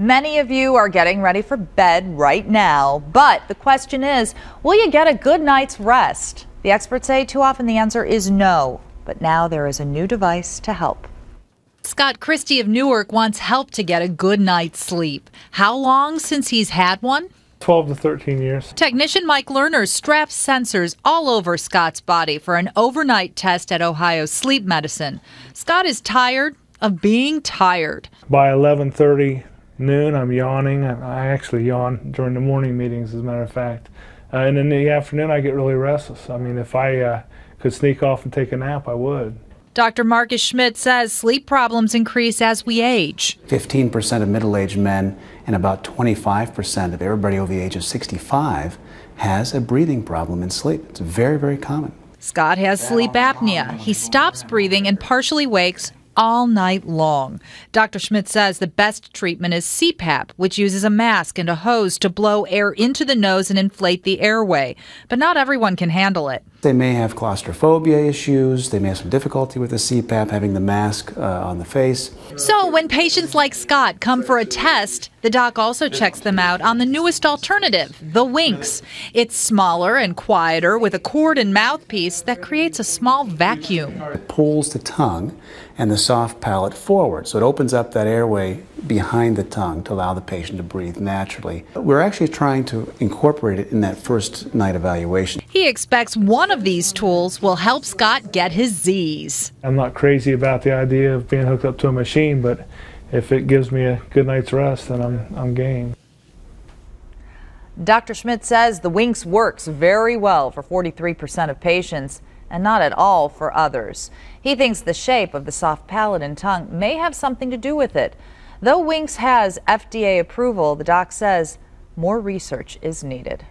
Many of you are getting ready for bed right now, but the question is, will you get a good night's rest? The experts say too often the answer is no, but now there is a new device to help. Scott Christie of Newark wants help to get a good night's sleep. How long since he's had one? 12 to 13 years. Technician Mike Lerner straps sensors all over Scott's body for an overnight test at Ohio Sleep Medicine. Scott is tired of being tired. By 11:30 noon, I'm yawning. I actually yawn during the morning meetings, as a matter of fact. And in the afternoon, I get really restless. I mean, if I could sneak off and take a nap, I would. Dr. Marcus Schmidt says sleep problems increase as we age. 15% of middle-aged men and about 25% of everybody over the age of 65 has a breathing problem in sleep. It's very, very common. Scott has sleep apnea. He stops breathing and partially wakes all night long. Dr. Schmidt says the best treatment is CPAP, which uses a mask and a hose to blow air into the nose and inflate the airway. But not everyone can handle it. They may have claustrophobia issues. They may have some difficulty with the CPAP, having the mask on the face. So when patients like Scott come for a test, the doc also checks them out on the newest alternative, the Winx. It's smaller and quieter with a cord and mouthpiece that creates a small vacuum. It pulls the tongue and the soft palate forward, so it opens up that airway behind the tongue to allow the patient to breathe naturally. We're actually trying to incorporate it in that first night evaluation. He expects one of these tools will help Scott get his Z's. I'm not crazy about the idea of being hooked up to a machine, but if it gives me a good night's rest, then I'm game. Dr. Schmidt says the Winx works very well for 43% of patients and not at all for others. He thinks the shape of the soft palate and tongue may have something to do with it. Though Winx has FDA approval, the doc says more research is needed.